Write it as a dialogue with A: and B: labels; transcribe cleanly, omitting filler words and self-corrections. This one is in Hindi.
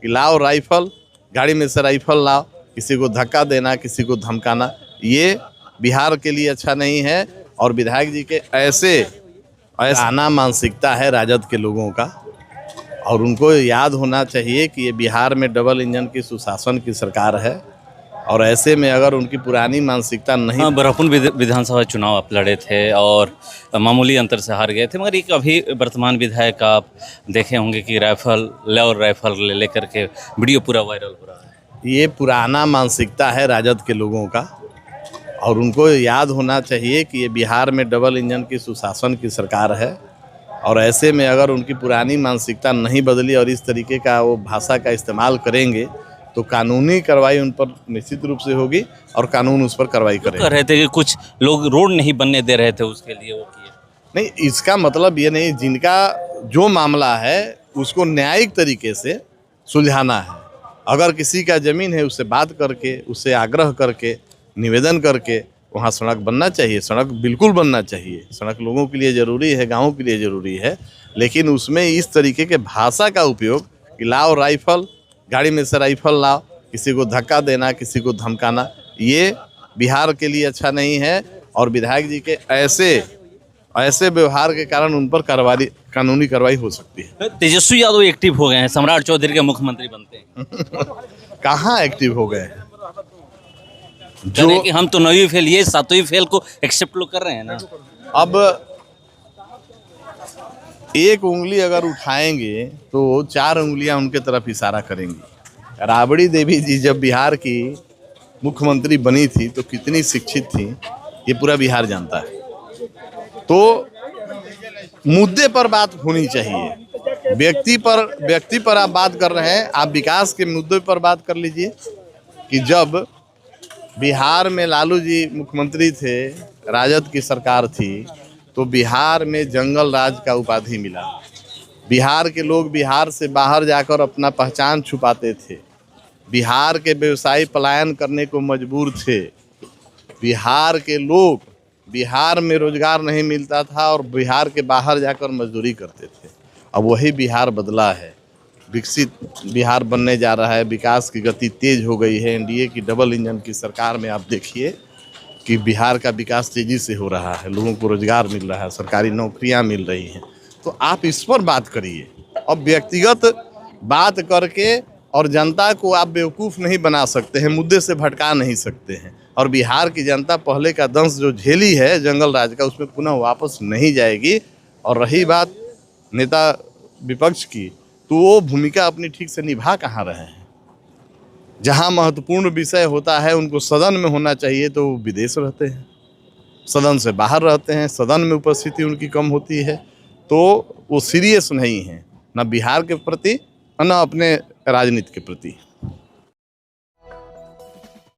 A: कि लाओ राइफल, गाड़ी में से राइफल लाओ, किसी को धक्का देना, किसी को धमकाना, ये बिहार के लिए अच्छा नहीं है। और विधायक जी के ऐसे आना मानसिकता है राजद के लोगों का, और उनको याद होना चाहिए कि ये बिहार में डबल इंजन की सुशासन की सरकार है, और ऐसे में अगर उनकी पुरानी मानसिकता नहीं।
B: बरहपुर विधानसभा चुनाव आप लड़े थे और मामूली अंतर से हार गए थे, मगर एक अभी वर्तमान विधायक आप देखे होंगे कि राइफल ले लेकर के वीडियो पूरा वायरल हो रहा है।
A: ये पुराना मानसिकता है राजद के लोगों का, और उनको याद होना चाहिए कि ये बिहार में डबल इंजन की सुशासन की सरकार है, और ऐसे में अगर उनकी पुरानी मानसिकता नहीं बदली और इस तरीके का वो भाषा का इस्तेमाल करेंगे तो कानूनी कार्रवाई उन पर निश्चित रूप से होगी और कानून उस पर कार्रवाई करेगा।
B: कह रहे थे कि कुछ लोग रोड नहीं बनने दे रहे थे, उसके लिए वो किए।
A: नहीं, इसका मतलब ये नहीं, जिनका जो मामला है उसको न्यायिक तरीके से सुलझाना है। अगर किसी का ज़मीन है उससे बात करके, उससे आग्रह करके, निवेदन करके वहाँ सड़क बनना चाहिए। सड़क बिल्कुल बनना चाहिए, सड़क लोगों के लिए ज़रूरी है, गाँव के लिए ज़रूरी है, लेकिन उसमें इस तरीके के भाषा का उपयोग कि लाओ राइफल, गाड़ी में से राइफल लाओ, किसी को धक्का देना, किसी को धमकाना, ये बिहार के लिए अच्छा नहीं है। और विधायक जी के ऐसे व्यवहार के कारण उन पर कानूनी कार्रवाई हो सकती है।
B: तेजस्वी यादव एक्टिव हो गए हैं, सम्राट चौधरी के मुख्यमंत्री बनते हैं।
A: कहाँ एक्टिव हो गए हैं?
B: जो कि हम तो 9वीं फेल, ये 7वीं फेल को एक्सेप्ट लोग कर रहे हैं ना।
A: अब एक उंगली अगर उठाएंगे तो 4 उंगलियां उनके तरफ इशारा करेंगी। राबड़ी देवी जी जब बिहार की मुख्यमंत्री बनी थी तो कितनी शिक्षित थी, ये पूरा बिहार जानता है। तो मुद्दे पर बात होनी चाहिए, व्यक्ति पर आप बात कर रहे हैं, आप विकास के मुद्दे पर बात कर लीजिए कि जब बिहार में लालू जी मुख्यमंत्री थे, राजद की सरकार थी, तो बिहार में जंगल राज का उपाधि मिला। बिहार के लोग बिहार से बाहर जाकर अपना पहचान छुपाते थे, बिहार के व्यवसायी पलायन करने को मजबूर थे, बिहार के लोग, बिहार में रोजगार नहीं मिलता था और बिहार के बाहर जाकर मजदूरी करते थे। अब वही बिहार बदला है, विकसित बिहार बनने जा रहा है, विकास की गति तेज हो गई है। एनडीए की डबल इंजन की सरकार में आप देखिए कि बिहार का विकास तेजी से हो रहा है, लोगों को रोजगार मिल रहा है, सरकारी नौकरियां मिल रही हैं। तो आप इस पर बात करिए। अब व्यक्तिगत बात करके और जनता को आप बेवकूफ़ नहीं बना सकते हैं, मुद्दे से भटका नहीं सकते हैं। और बिहार की जनता पहले का दंश जो झेली है जंगल राज का, उसमें पुनः वापस नहीं जाएगी। और रही बात नेता विपक्ष की, तो वो भूमिका अपनी ठीक से निभा कहाँ रहे हैं। जहाँ महत्वपूर्ण विषय होता है उनको सदन में होना चाहिए तो वो विदेश रहते हैं, सदन से बाहर रहते हैं, सदन में उपस्थिति उनकी कम होती है। तो वो सीरियस नहीं है, न बिहार के प्रति न अपने राजनीति के प्रति।